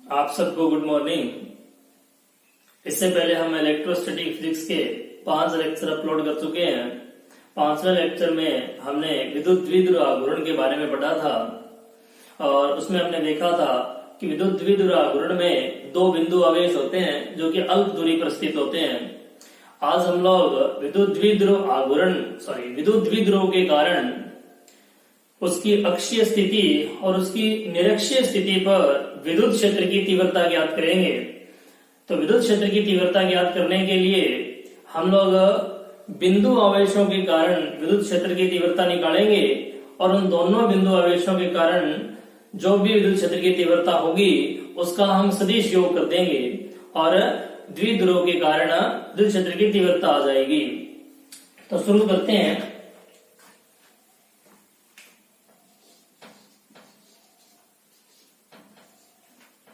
आप सबको good morning. इससे पहले हम इलेक्ट्रोस्टैटिक फिजिक्स के 5 लेक्चर अपलोड कर चुके हैं। 5वें लेक्चर में हमने विद्युत द्विध्रुव आघूर्ण के बारे में पढ़ा था और उसमें हमने देखा था कि विद्युत द्विध्रुव आघूर्ण में 2 बिंदु आवेश होते हैं जो कि अल्प दूरी पर स्थित होते हैं। आज हम लोग विद्युत द्विध्रुव के कारण उसकी अक्षीय स्थिति और उसकी निरक्षीय स्थिति पर विद्युत क्षेत्र की तीव्रता ज्ञात करेंगे। तो विद्युत क्षेत्र की तीव्रता ज्ञात करने के लिए हम लोग बिंदु आवेशों के कारण विद्युत क्षेत्र की तीव्रता निकालेंगे और उन दोनों बिंदु आवेशों के कारण जो भी विद्युत क्षेत्र की तीव्रता होगी उसका हम सदिश योग कर देंगे और द्विध्रुव के कारण विद्युत क्षेत्र की तीव्रता आ जाएगी। तो शुरू करते हैं।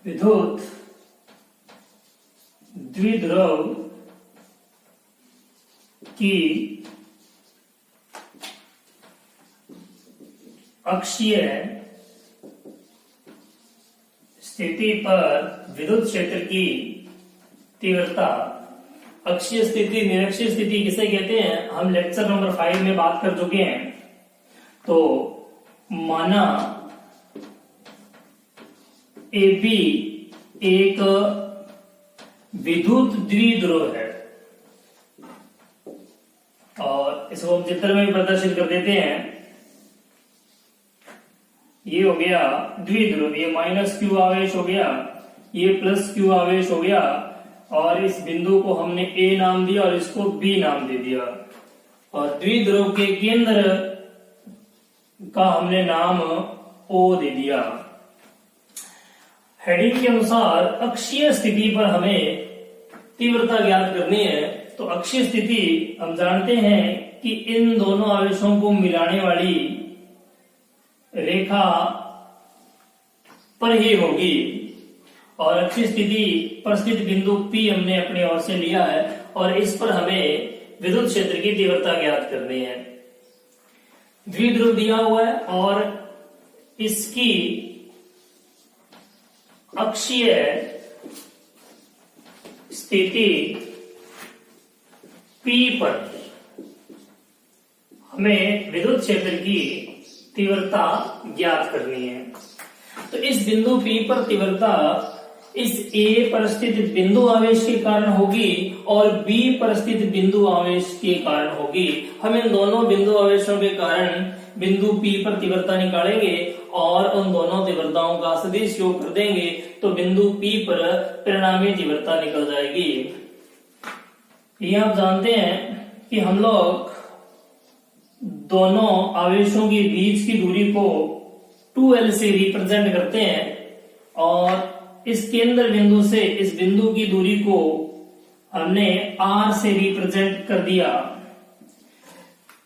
विद्युत द्विध्रुव की अक्षीय स्थिति पर विद्युत क्षेत्र की तीव्रता। अक्षीय स्थिति निरक्षीय स्थिति किसे कहते हैं हम लेक्चर नंबर 5 में बात कर चुके हैं। तो माना AB एक विद्युत द्विध्रुव है और इसको हम चित्र में भी प्रदर्शित कर देते हैं। ये हो गया द्विध्रुव, ये -q आवेश हो गया, ये +q आवेश हो गया और इस बिंदु को हमने A नाम दिया और इसको B नाम दे दिया और द्विध्रुव के केंद्र का हमने नाम O दे दिया। हेडिंग के अनुसार अक्षीय स्थिति पर हमें तीव्रता ज्ञात करनी है। तो अक्षीय स्थिति हम जानते हैं कि इन दोनों आवेशों को मिलाने वाली रेखा पर ही होगी और अक्षीय स्थिति पर स्थित बिंदु P हमने अपनी ओर से लिया है और इस पर हमें विद्युत क्षेत्र की तीव्रता ज्ञात करनी है। द्विध्रुव दिया हुआ है और इसकी अक्षीय स्थिति P पर हमें विद्युत क्षेत्र की तीव्रता ज्ञात करनी है। तो इस बिंदु P पर तीव्रता इस A पर स्थित बिंदु आवेश के कारण होगी और B पर स्थित बिंदु आवेश के कारण होगी। हम इन दोनों बिंदु आवेशों के कारण बिंदु P पर तीव्रता निकालेंगे और उन दोनों तीव्रताओं का सदिश योग कर देंगे तो बिंदु P पर परिणामी तीव्रता निकल जाएगी। ये आप जानते हैं कि हम लोग दोनों आवेशों के बीच की दूरी को 2L से रिप्रेजेंट करते हैं और इस केंद्र बिंदु से इस बिंदु की दूरी को हमने R से रिप्रेजेंट कर दिया।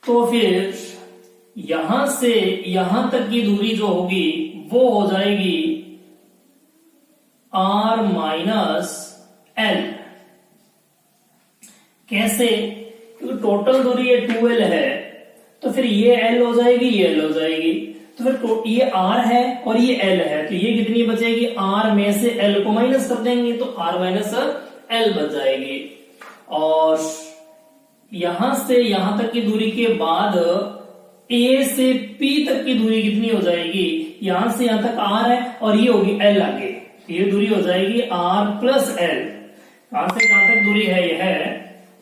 तो फिर यहां से यहां तक की दूरी जो होगी वो हो जाएगी R - L। कैसे? क्योंकि टोटल दूरी ये 2L है तो फिर ये L हो जाएगी, ये L हो जाएगी। तो फिर ये R है और ये L है तो ये कितनी बचेगी? R में से L को माइनस कर देंगे तो R - L बच जाएगी। और यहां से यहां तक की दूरी के बाद A से P तक की दूरी कितनी हो जाएगी? यहां से यहां तक R है और ये होगी L आगे, ये दूरी हो जाएगी R + L। कहां से कहां तक दूरी है?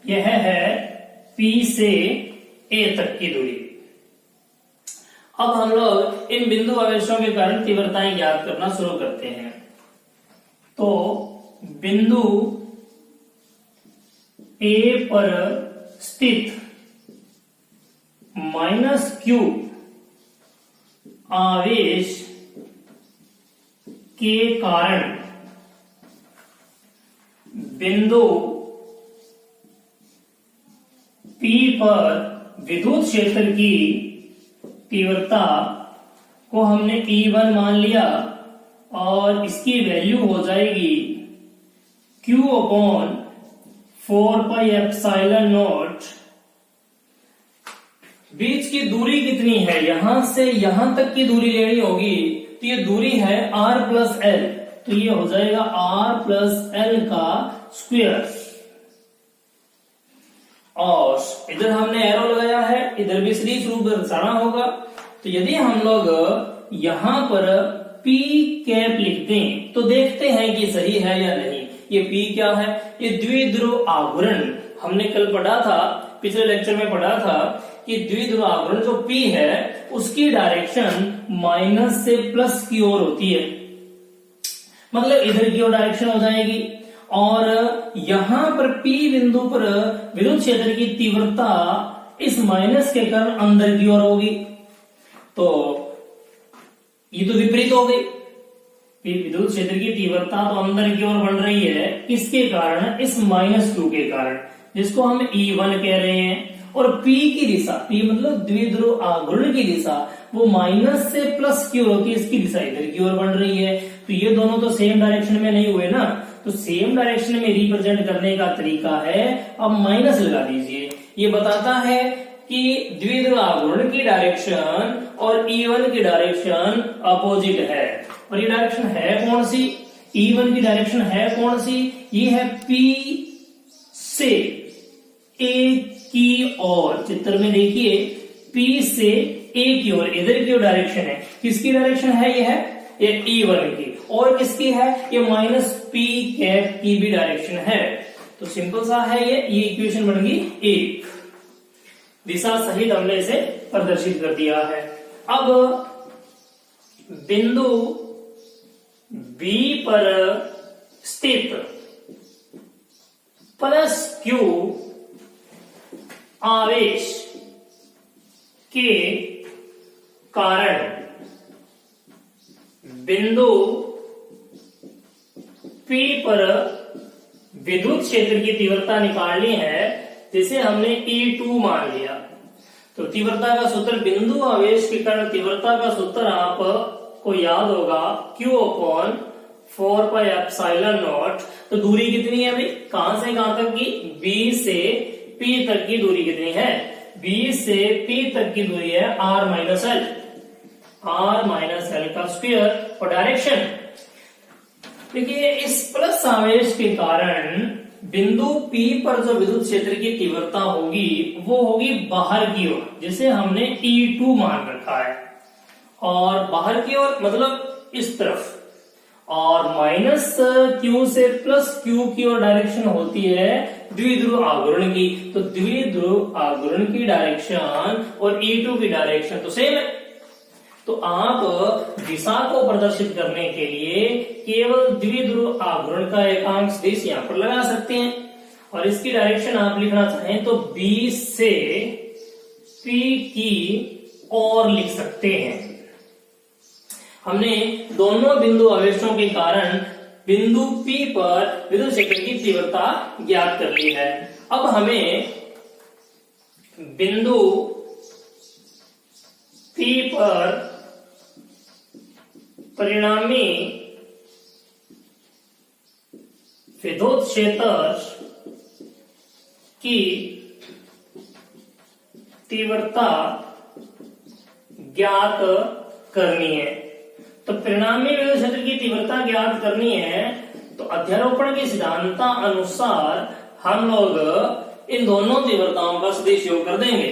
यह है P से A तक की दूरी। अब हम लोग इन बिंदु आवेशों के कारण तीव्रताएं ज्ञात करना शुरू करते हैं। तो बिंदु A पर स्थित -q आवेश के कारण बिंदु P पर विद्युत क्षेत्र की तीव्रता को हमने E1 मान लिया और इसकी वैल्यू हो जाएगी Q/4πε0। बीच की दूरी कितनी है? यहां से यहां तक की दूरी लेनी होगी तो ये दूरी है R + L। तो ये हो जाएगा r प्लस एल का स्क्वायर। और इधर हमने एरो लगाया है, इधर भी सदिश रूप दर्शाना होगा। तो यदि हम लोग यहां पर p कैप लिख दें तो देखते हैं कि सही है या नहीं। ये p क्या है? ये द्विध्रुव आघूर्ण। हमने कल पढ़ा था, पिछले लेक्चर में पढ़ा था कि द्विध्रुव आघूर्ण जो p है उसकी डायरेक्शन माइनस से प्लस की ओर होती है, मतलब इधर की ओर डायरेक्शन हो जाएगी। और यहां पर P बिंदु पर विद्युत क्षेत्र की तीव्रता इस माइनस के कारण अंदर की ओर होगी। तो ये तो विपरीत हो गई। विद्युत क्षेत्र की तीव्रता तो अंदर की ओर बढ़ रही है, किसके कारण? इस माइनस क्यू के कारण, जिसको हम E1 कह रहे हैं। और P की दिशा, P मतलब द्विध्रुव आघूर्ण की दिशा, वो माइनस से प्लस की ओर होती है, इसकी दिशा इधर की ओर बढ़ रही है। तो ये दोनों तो सेम डायरेक्शन में नहीं हुए ना, तो सेम डायरेक्शन में रिप्रेजेंट करने का तरीका है, अब माइनस लगा दीजिए। ये बताता है कि द्विध्रुव आघूर्ण की डायरेक्शन और E1 की डायरेक्शन अपोजिट है। और ये डायरेक्शन है कौन सी? E1 की डायरेक्शन है कौन सी? ये है P से A की ओर। चित्र में देखिए, P से A की ओर, इधर की ओर डायरेक्शन है। किसकी डायरेक्शन है? ये है ये E1 की। और किसकी है? ये माइनस P कैप की भी डायरेक्शन है। तो सिंपल सा है ये इक्वेशन बन गई 1। दिशा सहित हमने इसे प्रदर्शित कर दिया है। अब बिंदु B पर स्थित प्लस Q आवेश के कारण बिंदु P पर विद्युत क्षेत्र की तीव्रता निकालनी है, जिसे हमने E2 मान लिया। तो तीव्रता का सूत्र, बिंदु आवेश के कारण तीव्रता का सूत्र आपको याद होगा, Q upon 4 pi epsilon not. तो दूरी कितनी है भाई? कहां से कहां तक की? B से P तक की दूरी कितनी है? B से P तक की दूरी है R minus L, R minus L का स्क्वायर। और डायरेक्शन देखिए, इस प्लस आवेश के कारण बिंदु P पर जो विद्युत क्षेत्र की तीव्रता होगी वो होगी बाहर की ओर, जिसे हमने E2 मान रखा है। और बाहर की ओर मतलब इस तरफ। और माइनस Q से प्लस Q की ओर डायरेक्शन होती है द्विध्रुव आघूर्ण की। तो द्विध्रुव आघूर्ण की डायरेक्शन और E2 की डायरेक्शन तो सेम है। तो आप दिशा को प्रदर्शित करने के लिए केवल द्विध्रुव आघूर्ण का एकांक सदिश यहां पर लगा सकते हैं। और इसकी डायरेक्शन आप लिखना चाहें तो B से P की ओर लिख सकते हैं। हमने दोनों बिंदु आवेशों के कारण बिंदु P पर विद्युत क्षेत्र की तीव्रता ज्ञात कर ली है। अब हमें बिंदु P पर परिणामी विद्युत क्षेत्र की तीव्रता ज्ञात करनी है। तो परिणामी विद्युत क्षेत्र की तीव्रता ज्ञात करनी है, तो अध्यारोपण के सिद्धांत अनुसार हम लोग इन दोनों तीव्रताओं का सदिश योग कर देंगे।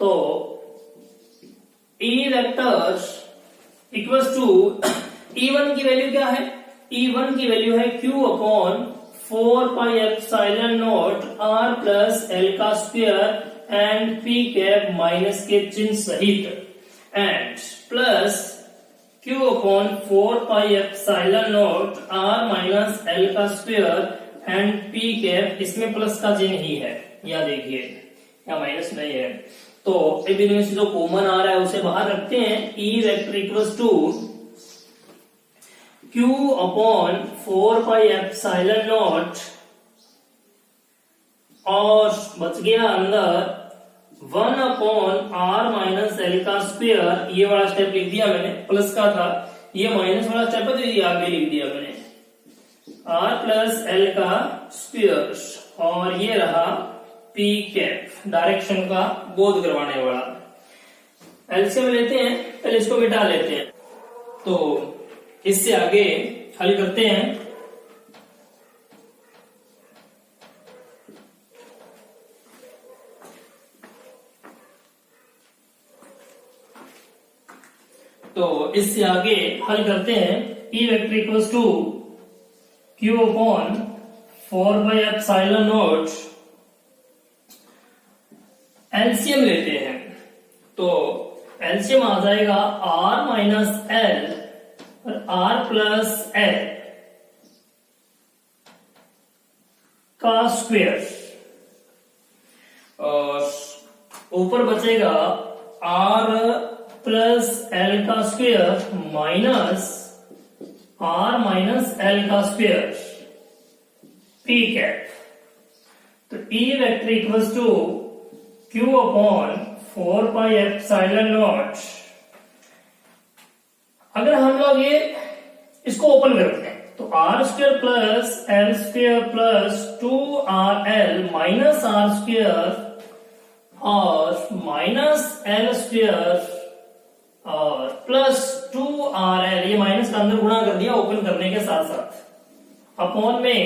तो E vectors equals to E1 की वैल्यू क्या है? E1 की वैल्यू है Q upon 4 pi epsilon not R plus L का square and P cap minus के चिन्ह सहित and plus Q upon 4 pi epsilon not R minus L का स्क्वायर एंड P कैप, इसमें प्लस का चिन्ह ही है, या देखिए या माइनस नहीं है। तो इनमें से जो कॉमन आ रहा है उसे बाहर रखते हैं। E vector equals to Q upon 4 pi epsilon naught और बच गया अंदर 1 अपॉन R माइनस एल का स्क्वायर। ये वाला स्टेप लिख दिया मैंने, प्लस का था, ये माइनस वाला स्टेप है तो ये आगे लिख दिया मैंने, R प्लस एल का स्क्वायर। और ये रहा P कैप, डायरेक्शन का बोध करवाने वाला। एलसीएम लेते हैं, पहले इसको मिटा लेते हैं। तो इससे आगे हल करते हैं। तो इससे आगे हल करते हैं। E vector equals to Q upon 4/ε0। LCM लेते हैं तो एलसीएम आ जाएगा आर माइनस एल और आर प्लस एल का स्क्वायर, और ऊपर बचेगा आर प्लस एल का square minus R minus L का स्क्वायर पी कैप। तो E vector equals to Q upon 4/ε0। अगर हम लोग ये इसको ओपन करते हैं तो R square plus L square plus 2RL minus R square और माइनस एल स्क्वायर और प्लस 2RL, ये माइनस का अंदर गुणा कर दिया ओपन करने के साथ साथ, अपॉन में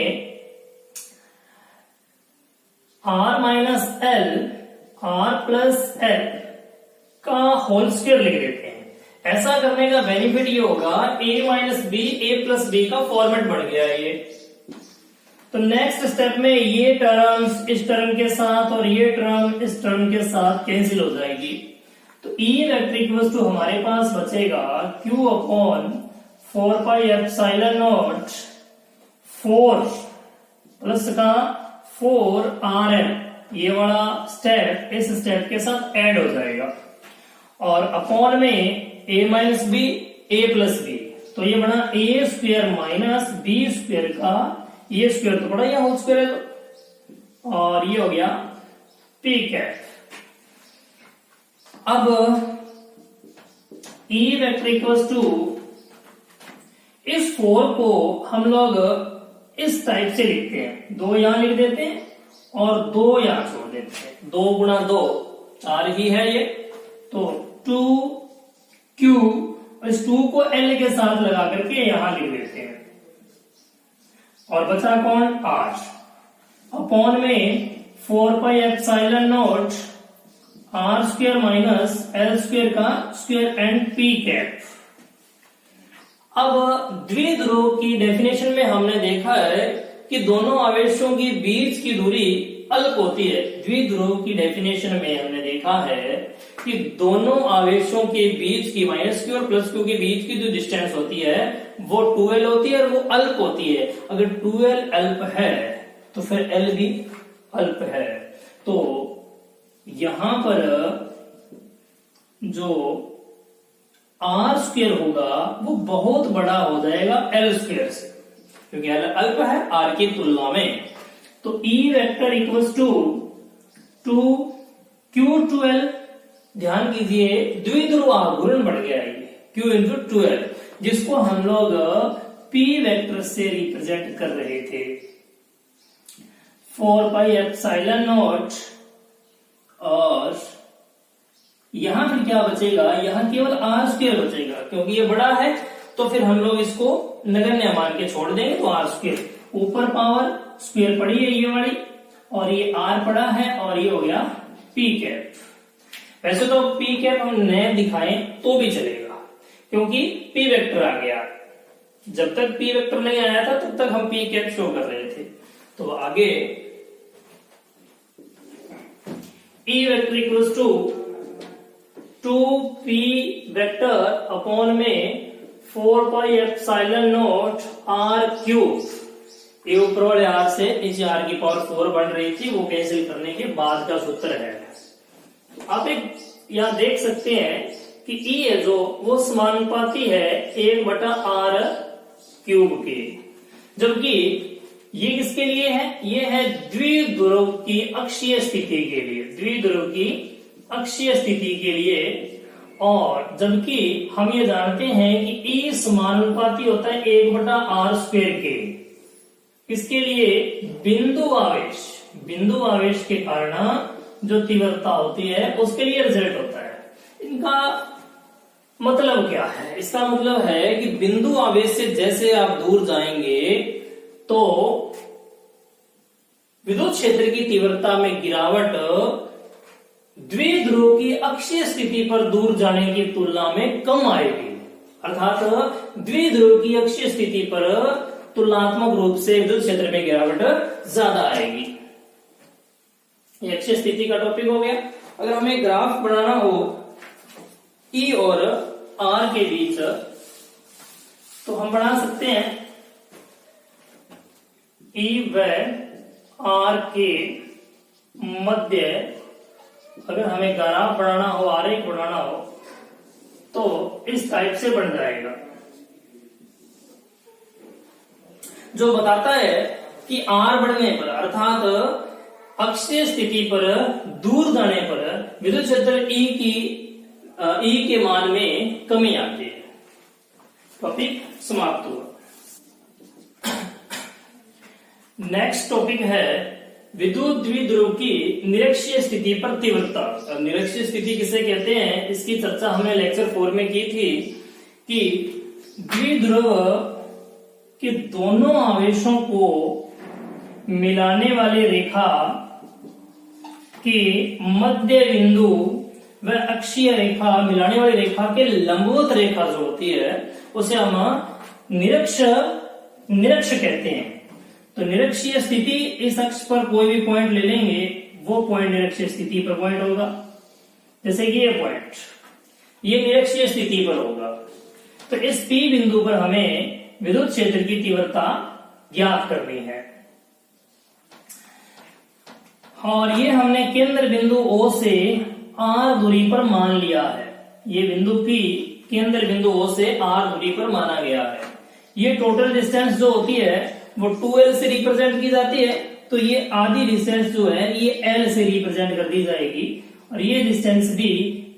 R minus L R plus L का होल स्क्वायर लिख देते हैं। ऐसा करने का बेनिफिट ये होगा A minus B A plus B का फॉर्मेट बढ़ गया ये। तो नेक्स्ट स्टेप में ये टर्म्स इस टर्म के साथ और ये टर्म इस टर्म के साथ कैंसिल हो जाएगी। तो ई वेक्टर इक्वल्स टू हमारे पास बचेगा क्यू अपॉन 4/ε0 4 प्लस का 4RL, ये वाला स्टेप इस स्टेप के साथ ऐड हो जाएगा, और अपॉन में a minus B A plus B, तो ये बना A square minus B square का ये स्क्वायर तो बड़ा, ये होल स्क्वायर है, और ये हो गया पी कैप। अब ई वेक्टर इक्वल्स टू इस 4 को हम लोग इस टाइप से लिखते हैं, 2 यहां लिख देते हैं और 2 यहां छोड़ देते हैं। 2 गुणा 2 4 ही है ये, तो 2Q, इस 2 को L के साथ लगा करके यहां लिख देते हैं, और बचा कौन R, अपॉन में 4/ε0 R square minus L square का स्क्वायर एंड P कैप। अब द्विध्रुव की डेफिनेशन में हमने देखा है कि दोनों आवेशों के बीच की दूरी अल्प होती है। द्विध्रुव की डेफिनेशन में हमने देखा है कि दोनों आवेशों के बीच की माइनस क्यू और प्लस क्यू के बीच की जो डिस्टेंस होती है वो 2L होती है और वो अल्प होती है। अगर 2L अल्प है तो फिर L भी अल्प है। तो यहां पर जो R स्क्वायर होगा वो बहुत बड़ा हो जाएगा L स्क्वायर से, क्योंकि L अल्प है R की तुलना में। तो E vector equals to 2Q2L, ध्यान कीजिए द्विध्रुव आघूर्ण बढ़ गया है Q इंटू 2L, जिसको हम लोग P वेक्टर से रिप्रेजेंट कर रहे थे। 4/ε0 और यहां फिर क्या बचेगा, यहां केवल R स्क्वायर बचेगा, क्योंकि ये बड़ा है तो फिर हम लोग इसको नगण्य मान के छोड़ देंगे। तो R स्क्वायर, ऊपर पावर स्क्वायर पड़ी है ये वाली, और ये R पड़ा है, और ये हो गया P कैप। वैसे तो P कैप हम न दिखाएं तो भी चलेगा, क्योंकि P वेक्टर आ गया। जब तक P वेक्टर नहीं आया था तब तक हम P कैप शो कर रहे थे। तो आगे E vector equals to 2P vector upon में 4/ε0 R क्यूब, ये ऊपर वाले R से नीचे R की पावर 4 बन रही थी, वो कैंसिल करने के बाद का सूत्र है। आप एक यहां देख सकते हैं कि E है जो वो समानुपाती है 1/R क्यूब के, जबकि ये किसके लिए है, ये है द्विध्रुव की अक्षीय स्थिति के लिए, द्विध्रुव की अक्षीय स्थिति के लिए। और जबकि हम ये जानते हैं कि E समानुपाती होता है 1/R स्क्वायर के, इसके लिए बिंदु आवेश के कारण जो तीव्रता होती है उसके लिए रिजल्ट होता है। इनका मतलब क्या है? इसका मतलब है कि बिंदु आवेश से जैसे आप दूर जाएंगे तो विद्युत क्षेत्र की तीव्रता में गिरावट द्विध्रुव की अक्षीय स्थिति पर दूर जाने की तुलना में कम आएगी। अर्थात द्विध्रुव की अक्षीय स्थिति पर तुलनात्मक रूप से विद्युत क्षेत्र में गिरावट ज्यादा आएगी। ये अक्षीय स्थिति का टॉपिक हो गया। अगर हमें ग्राफ बनाना हो E और R के बीच तो हम बना सकते हैं E व R के मध्य अगर हमें ग्राफ बनाना हो, आरेख बनाना हो तो इस टाइप से बन जाएगा, जो बताता है कि R बढ़ने पर अर्थात अक्षीय स्थिति पर दूर जाने पर विद्युत क्षेत्र E के मान में कमी आती है। टॉपिक समाप्त हुआ। नेक्स्ट टॉपिक है विद्युत द्विध्रुव की निरक्षीय स्थिति पर तीव्रता। निरक्षीय स्थिति किसे कहते हैं, इसकी चर्चा हमने लेक्चर 4 में की थी कि द्विध्रुव के दोनों आवेशों को मिलाने वाली रेखा के मध्य बिंदु व अक्षीय रेखा, मिलाने वाली रेखा के लंबवत रेखा जो होती है उसे हम निरक्ष कहते हैं। तो निरक्षीय स्थिति, इस अक्ष पर कोई भी पॉइंट ले लेंगे, वो पॉइंट निरक्षीय स्थिति पर पॉइंट होगा। जैसे कि ये पॉइंट, ये निरक्षीय स्थिति पर होगा। तो इस P बिंदु पर हमें विद्युत क्षेत्र की तीव्रता ज्ञात करनी है और ये हमने केंद्र बिंदु O से R दूरी पर मान लिया है। ये बिंदु P केंद्र बिंदु O से R दूरी पर माना गया है। ये टोटल डिस्टेंस जो होती है वो 2L से रिप्रेजेंट की जाती है, तो ये आधी डिस्टेंस जो है ये L से रिप्रेजेंट कर दी जाएगी और ये डिस्टेंस भी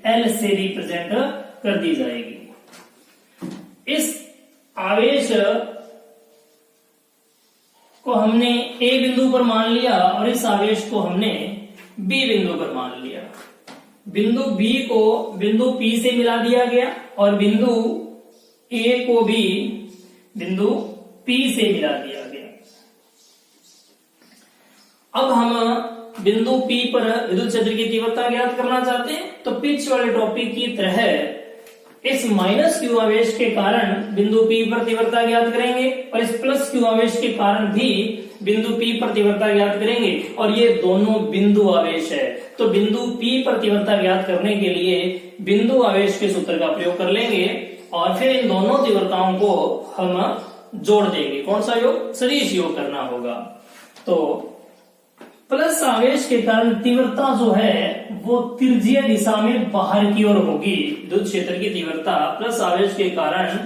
L से रिप्रेजेंट कर दी जाएगी। इस आवेश को हमने A बिंदु पर मान लिया और इस आवेश को हमने B बिंदु पर मान लिया। बिंदु B को बिंदु P से मिला दिया गया और बिंदु A को भी बिंदु P से मिला दिया गया। अब हम बिंदु P पर विद्युत क्षेत्र की तीव्रता ज्ञात करना चाहते हैं, तो पिच वाले टॉपिक की तरह इस माइनस Q आवेश के कारण बिंदु P पर तीव्रता ज्ञात करेंगे और इस प्लस Q आवेश के कारण भी बिंदु P पर तीव्रता ज्ञात करेंगे और ये दोनों बिंदु आवेश है। तो बिंदु P पर तीव्रता ज्ञात करने के लिए बिंदु आवेश के सूत्र का प्रयोग कर लेंगे और फिर इन दोनों तीव्रताओं को हम जोड़ देंगे। कौन सा योग? सदिश योग करना होगा। तो प्लस आवेश के कारण तीव्रता जो है वो तिर्य्य दिशा में बाहर की ओर होगी। विद्युत क्षेत्र की तीव्रता प्लस आवेश के कारण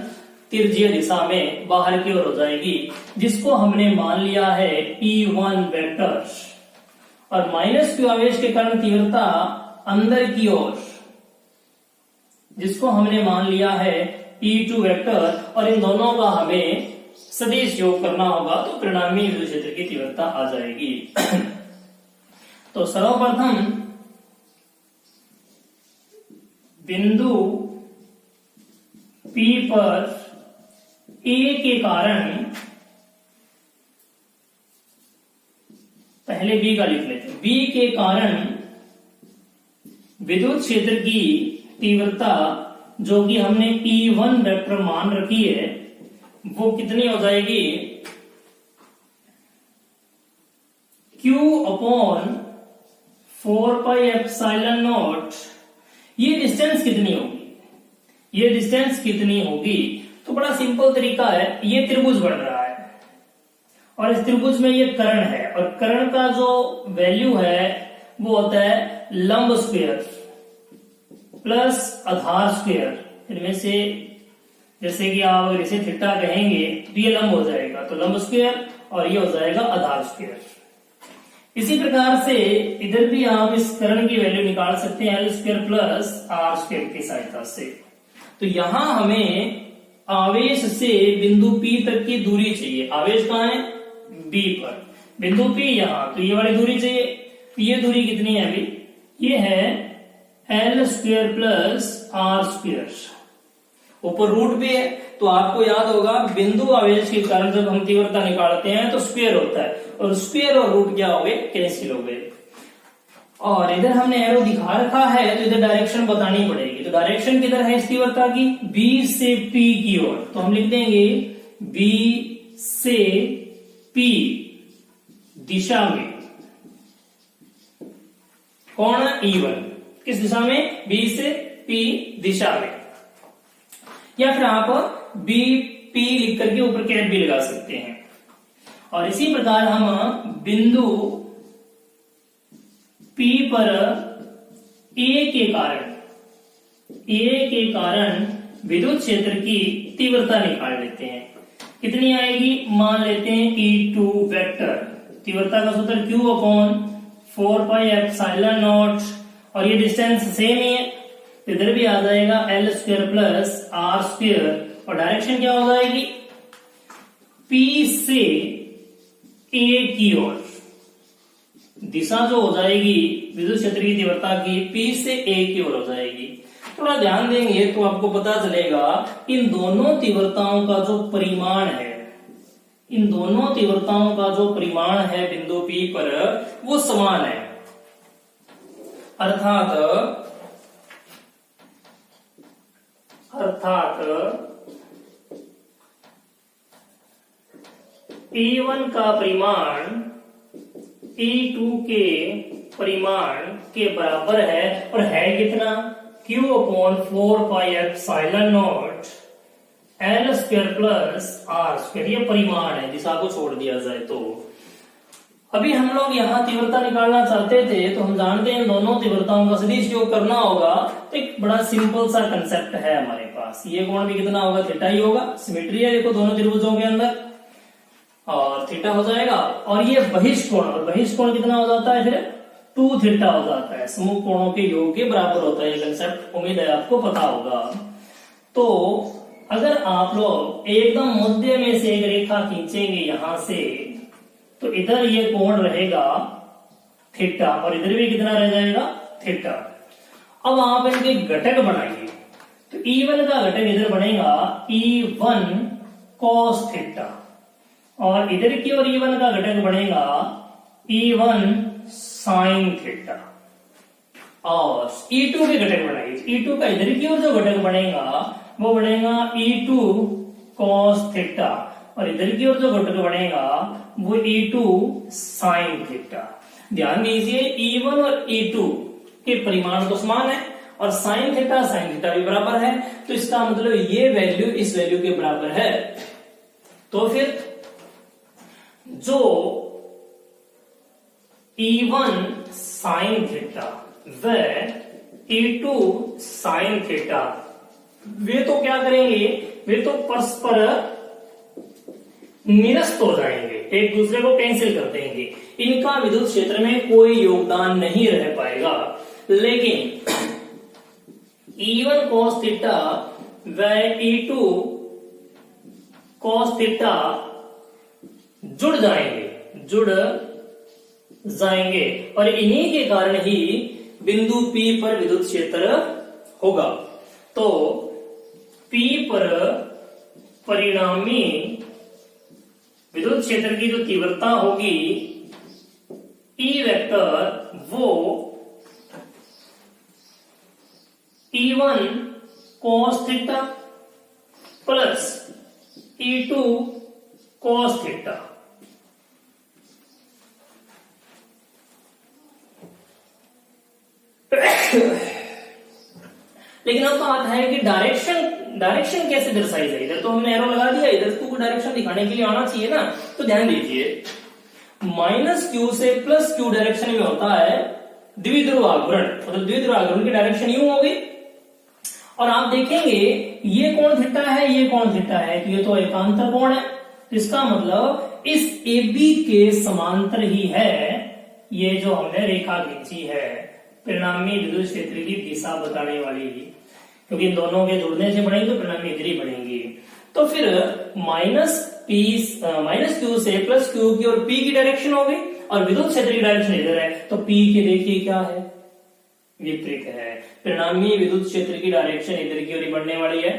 तिर्य्य दिशा में बाहर की ओर हो जाएगी, जिसको हमने मान लिया है P1 वेक्टर, और माइनस Q आवेश के कारण तीव्रता अंदर की ओर, जिसको हमने मान लिया है P2 वेक्टर, और इन दोनों का हमें सदिश योग करना होगा तो परिणामी विद्युत क्षेत्र की तीव्रता आ जाएगी। तो सर्वप्रथम बिंदु P पर A के कारण, पहले B का लिख लेते हैं, B के कारण विद्युत क्षेत्र की तीव्रता जो कि हमने P1 वेक्टर मान रखी है वो कितनी हो जाएगी? Q upon 4πε0। ये डिस्टेंस कितनी होगी? ये डिस्टेंस कितनी होगी? तो बड़ा सिंपल तरीका है, ये त्रिभुज बन रहा है और इस त्रिभुज में ये कर्ण है और कर्ण का जो वैल्यू है वो होता है लंब स्क्वायर प्लस आधार स्क्वायर। इनमें से जैसे कि आप इसे थीटा कहेंगे तो ये लंब हो जाएगा, तो लंब स्क्वायर, और ये हो जाएगा आधार स्क्वायर। इसी प्रकार से इधर भी आप इस कर्ण की वैल्यू निकाल सकते हैं L square plus R square की सहायता से। तो यहां हमें आवेश से बिंदु P तक की दूरी चाहिए। आवेश कहां है? B पर। बिंदु P यहां, तो ये वाली दूरी चाहिए। ये दूरी कितनी है अभी? ये है L square plus R square. ऊपर रूट भी है, तो आपको याद होगा बिंदु आवेश के कारण जब हम तीव्रता निकालते हैं तो स्क्वायर होता है, और स्क्वायर और रूट क्या हो गए, कैंसिल हो गए। और इधर हमने एरो दिखा रखा है तो इधर डायरेक्शन बतानी पड़ेगी। तो डायरेक्शन किधर है इस तीव्रता की, बी से पी की ओर। तो हम लिख देंगे बी से पी दिशा में कौन E1, किस दिशा में, बी से पी दिशा में, या फिर आप बी पी लिख करके ऊपर कैप भी लगा सकते हैं। और इसी प्रकार हम बिंदु P पर A के कारण विद्युत क्षेत्र की तीव्रता निकाल लेते हैं। कितनी आएगी, मान लेते हैं E2 वेक्टर, तीव्रता का सूत्र Q अपॉन 4 पाई एप्सिलॉन नॉट, और ये डिस्टेंस सेम ही है, इधर भी आ जाएगा L square plus R square, और डायरेक्शन क्या हो जाएगी, P से A की ओर। दिशा जो हो जाएगी विद्युत क्षेत्र की तीव्रता की P से A की ओर हो जाएगी। थोड़ा ध्यान देंगे तो आपको पता चलेगा इन दोनों तीव्रताओं का जो परिमाण है, इन दोनों तीव्रताओं का जो परिमाण है बिंदु P पर वो समान है। अर्थात E1 का परिमाण E2 के परिमाण के बराबर है, और है कितना, Q upon 4 pi epsilon not L square plus R square, ये परिमाण है, दिशा को छोड़ दिया जाए तो। अभी हम लोग यहाँ तीव्रता निकालना चाहते थे, तो हम जानते हैं दोनों तीव्रताओं का सदिश योग करना होगा। तो एक बड़ा सिंपल सा कंसेप्ट है हमारे पास, ये कोण भी कितना होगा, थीटा ही होगा, सिमेट्री है देखो दोनों त्रिभुजों के अंदर, और थीटा हो जाएगा। और ये बहिष्कोण, और बहिष्कोण कितना हो जाता है, फिर 2 थीटा हो जाता है, समूह कोणों के योग के बराबर होता है। ये कंसेप्ट उम्मीद है आपको पता होगा। तो अगर आप लोग एकदम मध्य में से एक रेखा खींचेंगे यहां से, तो इधर ये कोण रहेगा थीटा, और इधर भी कितना रह जाएगा, थीटा। अब आप इनके घटक बनाइए, तो E1 का घटक इधर बनेगा E1 cos थीटा, और इधर की ओर E1 का घटक बनेगा E1 sin थीटा। और E2 के घटक बनाइए, E2 का इधर की ओर जो घटक बनेगा वो बनेगा E2 cos थीटा, और इधर की ओर जो घटक बनेगा वो E2 sin थीटा। ध्यान दीजिए E1 और E2 के परिमाण तो समान है, और sin थीटा भी बराबर है, तो इसका मतलब ये वैल्यू इस वैल्यू के बराबर है। तो फिर जो E1 sin थीटा व E2 sin थीटा, वे तो क्या करेंगे, वे तो परस्पर निरस्त हो जाएंगे, एक दूसरे को कैंसिल कर देंगे, इनका विद्युत क्षेत्र में कोई योगदान नहीं रह पाएगा। लेकिन E1 cos थीटा व E2 cos थीटा जुड़ जाएंगे, और इन्हीं के कारण ही बिंदु P पर विद्युत क्षेत्र होगा। तो P पर परिणामी विद्युत क्षेत्र की जो तीव्रता होगी E वेक्टर, वो E1 cos theta plus E2 cos theta. लेकिन अब बात है कि डायरेक्शन कैसे दर्शाई जाए। इधर तो हमने एरो लगा दिया, इधर को डायरेक्शन दिखाने के लिए आना चाहिए ना। तो ध्यान दीजिए, -q से +q डायरेक्शन में होता है द्विध्रुव आघूर्ण, मतलब द्विध्रुव आघूर्ण की डायरेक्शन यूं होगी। और आप देखेंगे ये कोण थीटा है, ये कोण थीटा है, तो ये तो एकांतर कोण है, इसका मतलब इस AB के समांतर ही है ये जो हमने रेखा खींची है, परिणामी विद्युत क्षेत्र की दिशा बताने वाली, क्योंकि इन दोनों के जुड़ने से बनेगी तो परिणामी इधर ही बनेगी। तो फिर -q से +q की और P की डायरेक्शन हो गई, और विद्युत क्षेत्र की डायरेक्शन इधर है, तो P के देखिए क्या है, विपरीत है। परिणामी विद्युत क्षेत्र की डायरेक्शन इधर की ओर बढ़ने वाली है,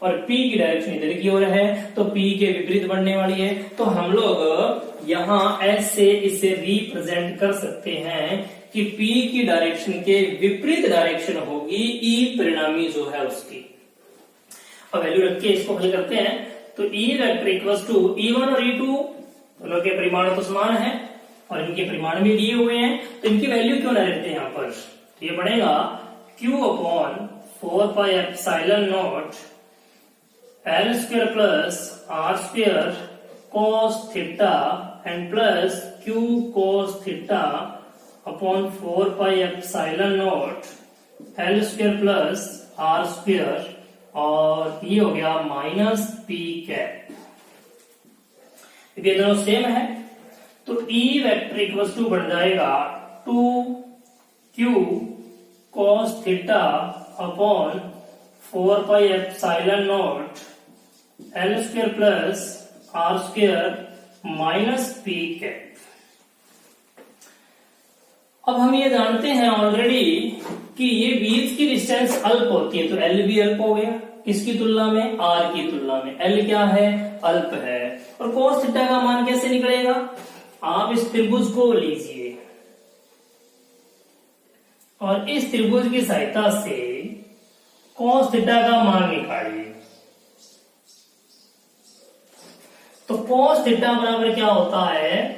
और P की डायरेक्शन इधर की ओर है तो P के विपरीत बढ़ने वाली है। तो हम लोग यहाँ S से इसे रिप्रेजेंट कर सकते हैं कि P की डायरेक्शन के विपरीत डायरेक्शन होगी E परिणामी जो है उसकी। अब वैल्यू रख के इसको हल करते हैं। तो E vector equals to E1 और E2 दोनों के परिमाण तो समान है और इनके परिमाण भी दिए हुए हैं, तो इनकी वैल्यू क्यों ना रखते हैं यहाँ पर। ये बनेगा Q upon 4 pi epsilon not L square plus R square cos theta and plus Q cos theta upon 4 pi epsilon not L square plus R square और ये हो गया माइनस P कैप। ये दोनों सेम है तो E वेक्टर इक्वल्स टू बन जाएगा 2Q cos theta upon 4 pi epsilon not L square plus R square minus P cap. अब हम ये जानते हैं ऑलरेडी कि ये बीच की डिस्टेंस अल्प होती है, तो L भी अल्प हो गया किसकी तुलना में, R की तुलना में। L क्या है, अल्प है। और cos थीटा का मान कैसे निकलेगा, आप इस त्रिभुज को लीजिए और इस त्रिभुज की सहायता से cos थीटा का मान निकालिए। तो cos थीटा बराबर क्या होता है,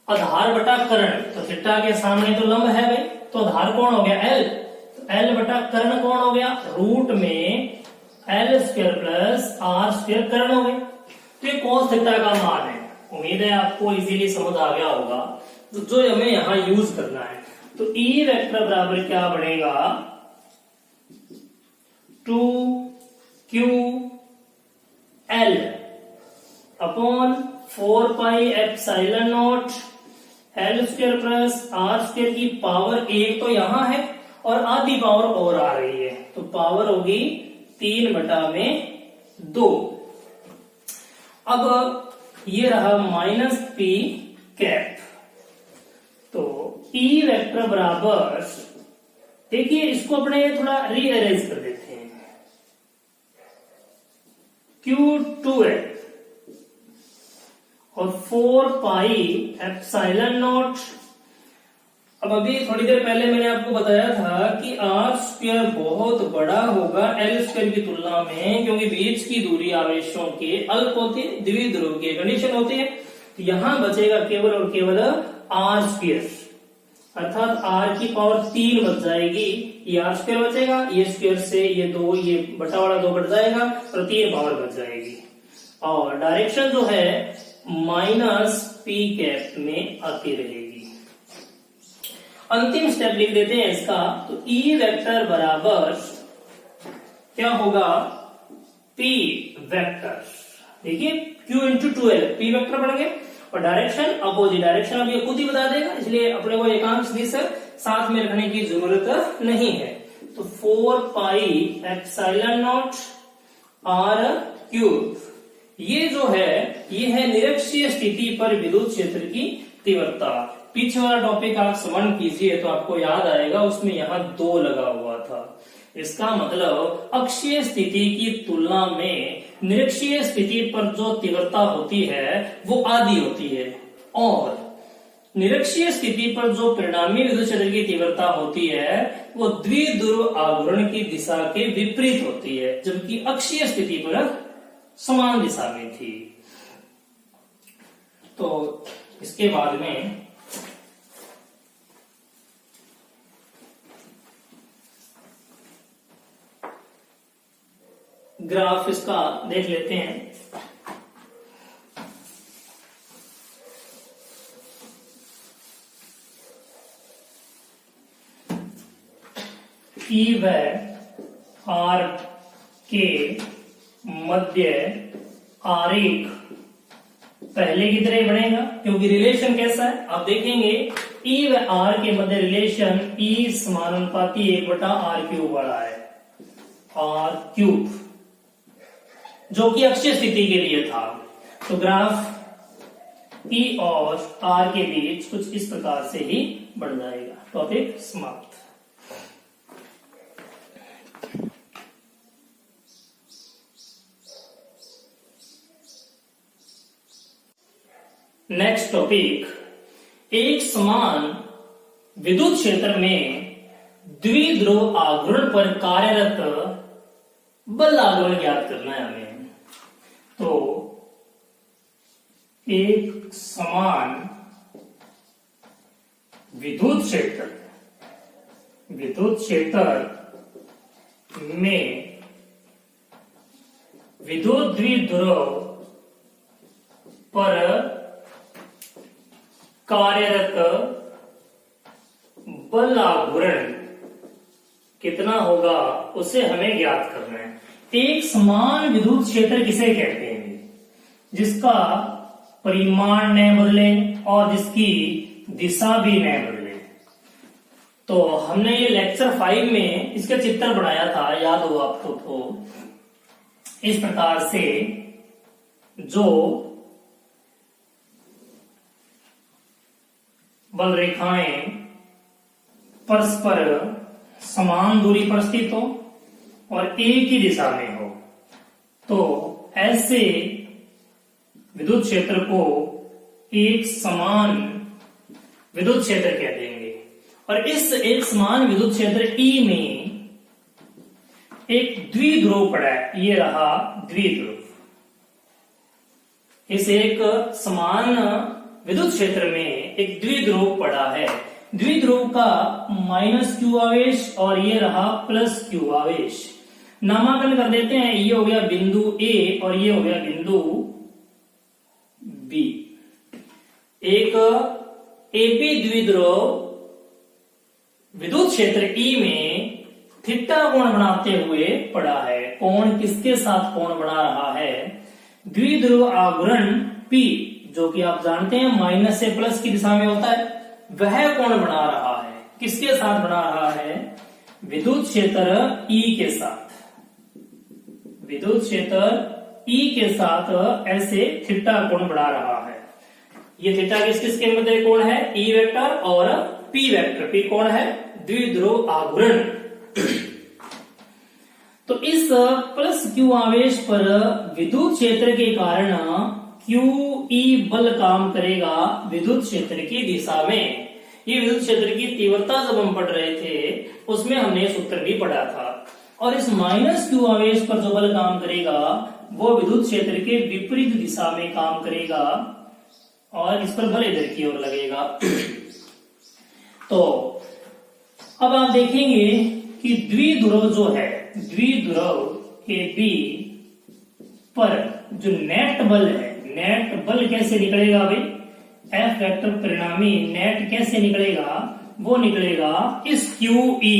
आधार बटा कर्ण। तो थीटा के सामने तो लंब है भाई, तो आधार कौन हो गया L, तो L बटा कर्ण कौन हो गया, रूट में L square plus R square कर्ण हो गया। तो ये cos थीटा का मान है। उम्मीद है आपको इजीली समझ आ गया होगा, तो जो हमें यहाँ यूज करना है। तो E वेक्टर बराबर क्या बनेगा 2QL upon 4 pi epsilon not L square plus R square की पावर 1 तो यहाँ है और आधी पावर और आ रही है, तो पावर होगी 3/2। अब ये रहा माइनस P कैप। तो E वेक्टर बराबर, देखिए इसको अपने थोड़ा रीअरेंज कर देते हैं, Q2L और 4 पाई एप्सिलॉन नॉट। अब अभी थोड़ी देर पहले मैंने आपको बताया था कि R स्क्वायर बहुत बड़ा होगा L स्क्वायर की तुलना में, क्योंकि बीच की दूरी आवेशों के अल्प होती है, द्विध्रुव की कंडीशन होती है। तो यहां बचेगा केवल और केवल R स्क्वायर, अर्थात R की पावर 3 बच जाएगी। ये R स्क्वायर बचेगा, ये स्क्वायर से ये 2, ये बटा वाला 2 बढ़ जाएगा और 3 पावर बच जाएगी। और डायरेक्शन जो है माइनस P कैप में आती रहेगी। अंतिम स्टेप लिख देते हैं इसका। तो E वेक्टर बराबर क्या होगा, P वेक्टर, देखिए Q into 2L, P vector बढ़ गए और डायरेक्शन अपोजिट डायरेक्शन अब ये खुद ही बता देगा, इसलिए अपने को एकांश दिशा साथ में रखने की जरूरत नहीं है। तो 4 पाई एप्सिलॉन नॉट R क्यूब, ये जो है ये है निरक्षीय स्थिति पर विद्युत क्षेत्र की तीव्रता। पीछे वाला टॉपिक आप स्मरण कीजिए तो आपको याद आएगा, उसमें यहाँ 2 लगा हुआ था। इसका मतलब अक्षीय स्थिति की तुलना में निरक्षीय स्थिति पर जो तीव्रता होती है वो आधी होती है और निरक्षीय स्थिति पर जो परिणामी विद्युत क्षेत्र की तीव्रता होती है वो द्विध्रुव आघूर्ण की दिशा के विपरीत होती है, जबकि अक्षीय स्थिति पर समान दिशा में थी। तो इसके बाद में ग्राफ इसका देख लेते हैं। E व R के मध्य आरेख पहले की तरह बनेगा, क्योंकि रिलेशन कैसा है आप देखेंगे। E व R के मध्य रिलेशन E समानुपाती 1/R क्यूब वाला है, R क्यूब, जो कि अक्षीय स्थिति के लिए था। तो ग्राफ E और R के बीच कुछ इस प्रकार से ही बढ़ जाएगा। टॉपिक समाप्त। नेक्स्ट टॉपिक, एक समान विद्युत क्षेत्र में द्विध्रुव आघूर्ण पर कार्यरत बल आघूर्ण ज्ञात करना है हमें। तो एक समान विद्युत क्षेत्र में विद्युत द्विध्रुव पर कार्यरत बल आघूर्ण कितना होगा उसे हमें ज्ञात करना है। एक समान विद्युत क्षेत्र किसे कहते हैं? जिसका परिमाण न बदले और जिसकी दिशा भी न बदले। तो हमने ये लेक्चर 5 में इसका चित्र बनाया था, याद हो आपको तो। इस प्रकार से जो बल रेखाएं परस्पर समान दूरी पर स्थित हो और एक ही दिशा में हो, तो ऐसे विद्युत क्षेत्र को एक समान विद्युत क्षेत्र कह देंगे। और इस एक समान विद्युत क्षेत्र E में एक द्विध्रुव पड़ा है, ये रहा द्विध्रुव। इस एक समान विद्युत क्षेत्र में एक द्विध्रुव पड़ा है। द्विध्रुव का -q आवेश और ये रहा +q आवेश। नामांकन कर देते हैं, ये हो गया बिंदु A और ये हो गया बिंदु B। एक एपी द्विध्रुव विद्युत क्षेत्र E में थीटा कोण बनाते हुए पड़ा है। कोण किसके साथ कोण बना रहा है? द्विध्रुव आघूर्ण P, जो कि आप जानते हैं माइनस से प्लस की दिशा में होता है, वह कोण बना रहा है। किसके साथ बना रहा है? विद्युत क्षेत्र E के साथ। विद्युत क्षेत्र E के साथ ऐसे थीटा कोण बना रहा है। ये थीटा किस किस के मध्य कोण है? E वेक्टर और P वेक्टर। P कोण है द्विध्रुव आघूर्ण। तो इस +q आवेश पर विद्युत क्षेत्र के कारण QE बल काम करेगा विद्युत क्षेत्र की दिशा में। ये विद्युत क्षेत्र की तीव्रता जब हम पढ़ रहे थे उसमें हमने सूत्र भी पढ़ा था। और इस -q आवेश पर जो बल काम करेगा वो विद्युत क्षेत्र के विपरीत दिशा में काम करेगा और इस पर बल इधर की ओर लगेगा। तो अब आप देखेंगे कि द्विध्रुव जो है, द्विध्रुव के B पर जो नेट बल है, नेट बल कैसे निकलेगा भाई? F वेक्टर परिणामी नेट कैसे निकलेगा? वो निकलेगा इस QE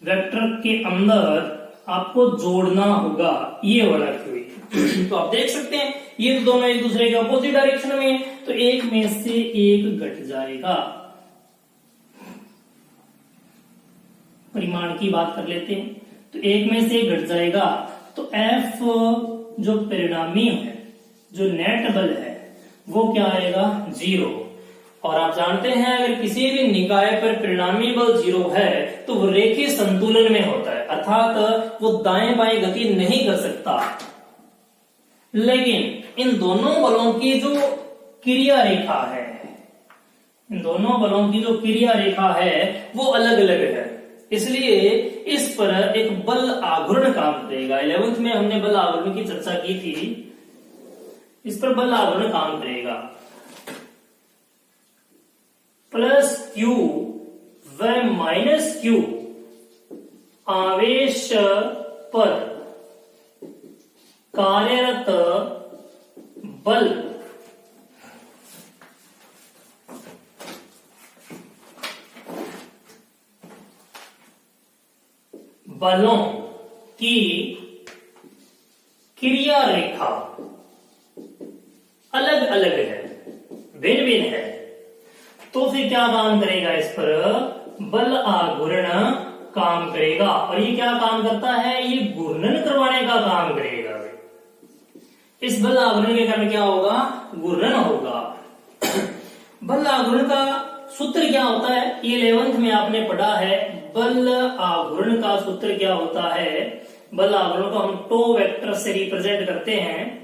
वेक्टर के अंदर आपको जोड़ना होगा ये वाला QE। तो आप देख सकते हैं ये तो दोनों एक दूसरे के अपोजिट डायरेक्शन में है, तो एक में से एक घट जाएगा। परिमाण की बात कर लेते हैं, तो एक में से घट जाएगा। तो F जो परिणामी है, जो नेट बल है, वो क्या आएगा? 0। और आप जानते हैं अगर किसी भी निकाय पर परिणामी बल 0 है तो वो रेखीय संतुलन में होता है, अर्थात वो दाएं बाएं गति नहीं कर सकता। लेकिन इन दोनों बलों की जो क्रिया रेखा है, इन दोनों बलों की जो क्रिया रेखा है वो अलग अलग है, इसलिए इस पर एक बल आघूर्ण काम करेगा। 11th में हमने बल आघूर्ण की चर्चा की थी। इस पर बल आघूर्ण काम करेगा। +q व -q आवेश पर कार्यरत बल बलों की क्रिया रेखा अलग अलग है, भिन्न भिन्न है। तो फिर क्या काम करेगा? इस पर बल आघूर्ण काम करेगा। और ये क्या काम करता है? ये घूर्णन करवाने का काम करेगा। इस बल आघूर्ण के कारण क्या होगा? घूर्णन होगा। बल आघूर्ण का सूत्र क्या होता है? ये 11th में आपने पढ़ा है। बल आघूर्ण का सूत्र क्या होता है? बल आघूर्ण को हम टो वेक्टर से रिप्रेजेंट करते हैं।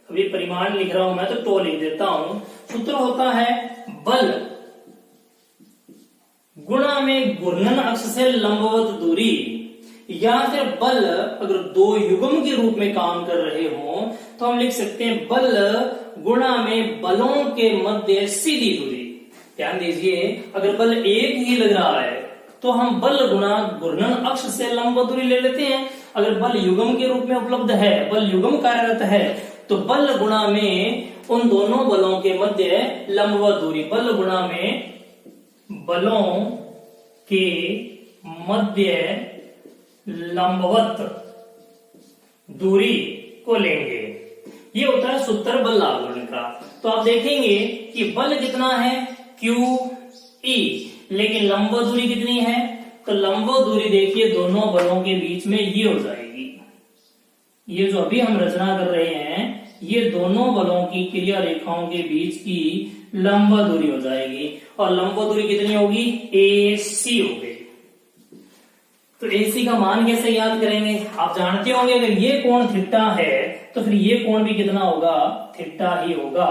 अभी परिमाण लिख रहा हूं मैं तो टो लिख देता हूं। सूत्र होता है बल गुणा में घूर्णन अक्ष से लंबवत दूरी, या फिर बल अगर दो युग्म के रूप में काम कर रहे हो तो हम लिख सकते हैं बल गुणा में बलों के मध्य सीधी दूरी। ध्यान दीजिए, अगर बल एक ही लग रहा है तो हम बल गुणा घूर्णन अक्ष से लंबवत दूरी ले लेते हैं। अगर बल युग्म के रूप में उपलब्ध है, बल युग्म कार्यरत है, तो बल गुणा में उन दोनों बलों के मध्य लंबवत दूरी, बल गुणा में बलों के मध्य लंबवत दूरी को लेंगे। ये होता है सूत्र बल आघूर्ण का। तो आप देखेंगे कि बल कितना है QE, लेकिन लंबवत दूरी कितनी है, तो लंबवत दूरी देखिए दोनों बलों के बीच में ये हो जाएगी। ये जो अभी हम रचना कर रहे हैं ये दोनों बलों की क्रिया रेखाओं के बीच की लंबवत दूरी हो जाएगी। और लंबवत दूरी कितनी होगी, AC होगी। तो AC का मान कैसे याद करेंगे, आप जानते होंगे अगर ये कोण थीटा है तो फिर ये कोण भी कितना होगा, थीटा ही होगा।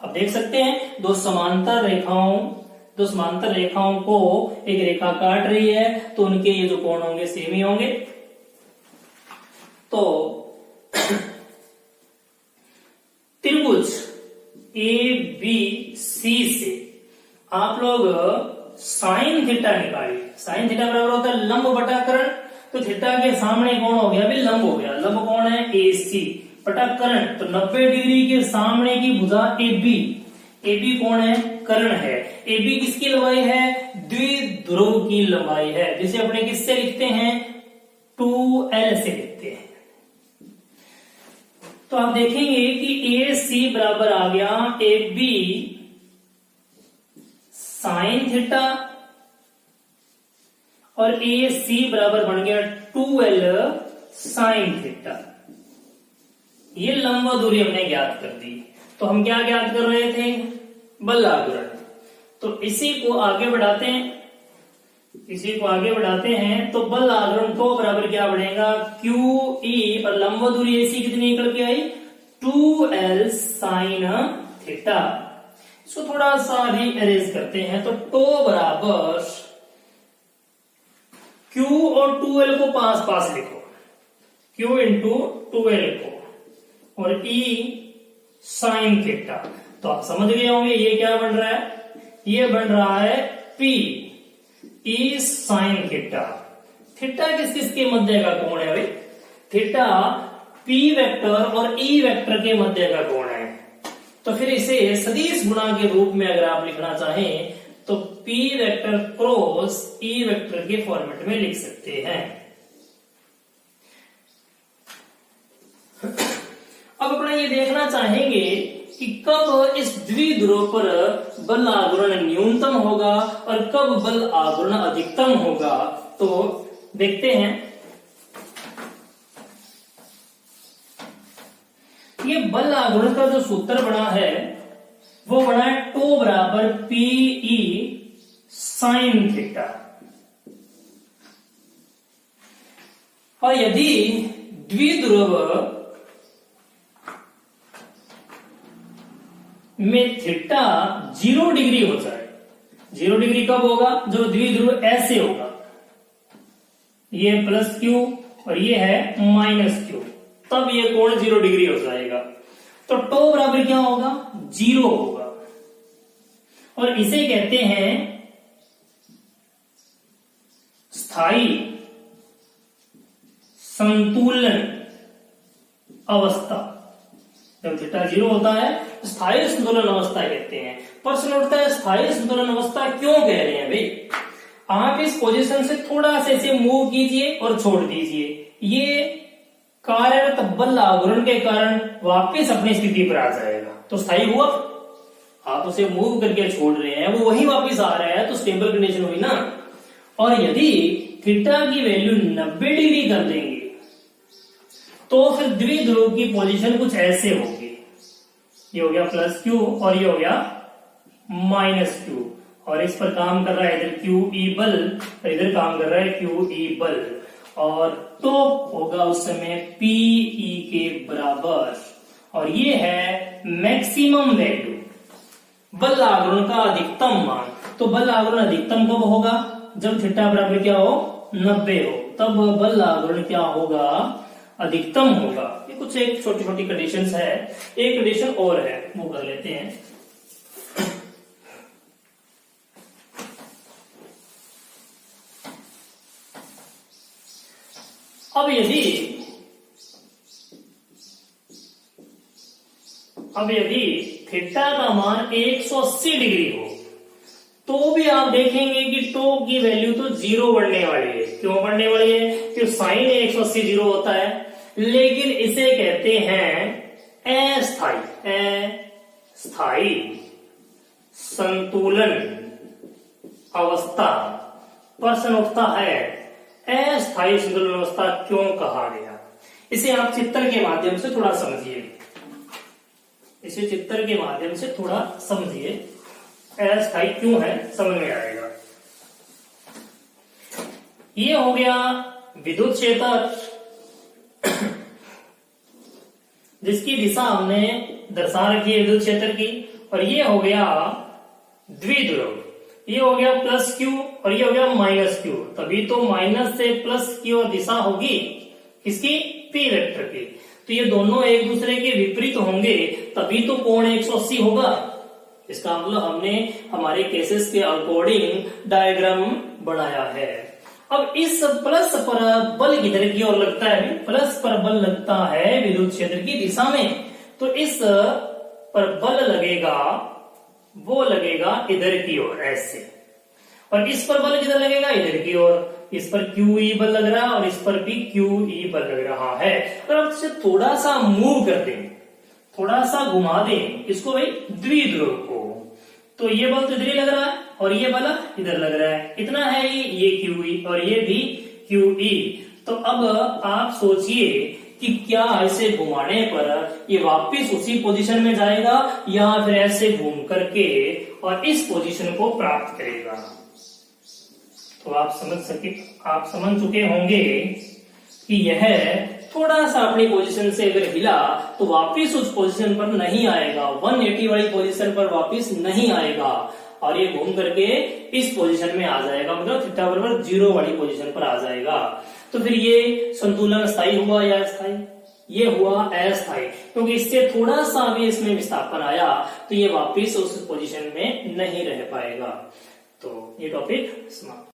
आप देख सकते हैं दो समांतर रेखाओं को एक रेखा काट रही है तो उनके ये जो कोण होंगे सेम ही होंगे। तो त्रिभुज ABC से आप लोग साइन थीटा निकालिए। साइन थीटा बराबर होता है लंब बटा कर्ण, तो थीटा के सामने कौन हो गया, भी लंब हो गया। लंब कौन है, AC बटा कर्ण, तो 90 डिग्री के सामने की भुजा AB कौन है, कर्ण है। AB किसकी लंबाई है, द्विध्रुव की लंबाई है, जिसे अपने किससे लिखते हैं, 2L से लिखते हैं। तो आप देखेंगे कि AC बराबर आ गया AB साइन थीटा और AC बराबर बन गया 2L साइन थीटा। ये लंबवत दूरी हमने ज्ञात कर दी। तो हम क्या ज्ञात कर रहे थे, बल आघूर्ण। तो इसी को आगे बढ़ाते हैं, तो बल आघूर्ण को बराबर क्या बढ़ेगा, QE और लंबवत दूरी AC कितनी निकल के आई, 2L साइन थीटा। इसको थोड़ा सा रीअरेंज करते हैं, तो टो बराबर Q और 2L को पास लिखो, Q इंटू 2L को, और E साइन थीटा। तो आप समझ गए होंगे ये क्या बन रहा है, ये बन रहा है P E sine theta. Theta किसके मध्य का कोण है भाई, थीटा P वेक्टर और E वेक्टर के मध्य का कोण है। तो फिर इसे सदिश गुणा के रूप में अगर आप लिखना चाहें तो P vector cross E vector के फॉर्मेट में लिख सकते हैं। अब अपना ये देखना चाहेंगे कि कब इस द्विध्रुव पर बल आघूर्ण न्यूनतम होगा और कब बल आघूर्ण अधिकतम होगा। तो देखते हैं, ये बल आघूर्ण का जो सूत्र बना है वो बना है टो बराबर PE साइन थीटा। और यदि द्विध्रुव में थीटा 0 डिग्री हो जाए, 0 डिग्री कब होगा, जो द्विध्रुव ऐसे होगा, ये प्लस Q और ये है माइनस Q, तब ये कोण 0 डिग्री हो जाएगा। तो टो बराबर क्या होगा, 0 होगा। और इसे कहते हैं स्थायी संतुलन अवस्था। जब थीटा 0 होता है तो स्थायी संतुलन अवस्था कहते हैं। प्रश्न उठता है स्थायी संतुलन अवस्था क्यों कह रहे हैं भाई। आप इस पोजीशन से थोड़ा सा इसे मूव कीजिए और छोड़ दीजिए, ये कार्यरत बल आघूर्ण के कारण वापस अपनी स्थिति पर आ जाएगा, तो स्थायी हुआ। आप उसे मूव करके छोड़ रहे हैं, वो वही वापस आ रहा है, तो स्टेबल कंडीशन हुई ना। और यदि थीटा की वैल्यू 90 डिग्री कर देंगे तो फिर द्विध्रुव की पोजीशन कुछ ऐसे होगी, ये हो गया प्लस Q और ये हो गया माइनस Q, और इस पर काम कर रहा है इधर QE बल और इधर काम कर रहा है QE बल, और तो होगा उस समय PE के बराबर, और ये है मैक्सिमम वैल्यू, बल आघूर्ण का अधिकतम मान। तो बल आघूर्ण अधिकतम कब होगा? जब थीटा बराबर क्या हो? 90 हो, तब बल आघूर्ण क्या होगा? अधिकतम होगा। ये कुछ एक छोटी छोटी कंडीशंस है। एक कंडीशन और है, वो कर लेते हैं। अब यदि थीटा का मान 180 डिग्री हो तो भी आप देखेंगे कि टो की वैल्यू तो 0 बढ़ने वाली है। क्यों बढ़ने वाली है? क्योंकि साइन 180 0 होता है, लेकिन इसे कहते हैं अस्थाई संतुलन अवस्था। प्रश्न उठता है अस्थाई संतुलन अवस्था क्यों कहा गया? इसे आप चित्र के माध्यम से थोड़ा समझिए। इसे चित्र के माध्यम से थोड़ा समझिए, अस्थाई क्यों है समझ में आएगा। ये हो गया विद्युत क्षेत्र जिसकी दिशा हमने दर्शा रखी है विद्युत क्षेत्र की, और ये हो गया द्विध्रुव। ये हो गया प्लस क्यू और ये हो गया माइनस क्यू। तभी तो माइनस से प्लस की ओर दिशा होगी किसकी? पी वेक्टर की। तो ये दोनों एक दूसरे के विपरीत होंगे, तभी तो कोण 180 होगा। इसका मतलब हमने हमारे केसेस के अकॉर्डिंग डायग्राम बनाया है। अब इस प्लस पर बल किधर की ओर लगता है? प्लस पर बल लगता है विद्युत क्षेत्र की दिशा में। तो इस पर बल लगेगा, वो लगेगा इधर की ओर ऐसे, और इस पर बल किधर लगेगा? इधर की ओर। इस पर QE बल लग रहा है और इस पर भी QE बल लग रहा है। अगर आप इसे थोड़ा सा मूव कर दें, थोड़ा सा घुमा दें इसको भाई द्विध्रुव को, तो ये बल तो इधर ही लग रहा है और ये बल इधर लग रहा है। इतना है ये QE और ये भी QE। तो अब आप सोचिए कि क्या ऐसे घुमाने पर ये वापस उसी पोजीशन में जाएगा या फिर ऐसे घूम करके और इस पोजीशन को प्राप्त करेगा। तो आप समझ चुके होंगे कि यह थोड़ा सा अपनी पोजीशन से अगर हिला तो वापस उस पोजीशन पर नहीं आएगा, 180 वाली पोजीशन पर वापस नहीं आएगा, और ये घूम करके इस पोजीशन में आ जाएगा, मतलब थीटा बराबर 0 वाली पोजीशन पर आ जाएगा। तो फिर ये संतुलन स्थायी हुआ या अस्थायी? ये हुआ अस्थायी, क्योंकि इससे थोड़ा सा भी इसमें विस्थापन आया तो ये वापस उस पोजीशन में नहीं रह पाएगा। तो ये टॉपिक समाप्त।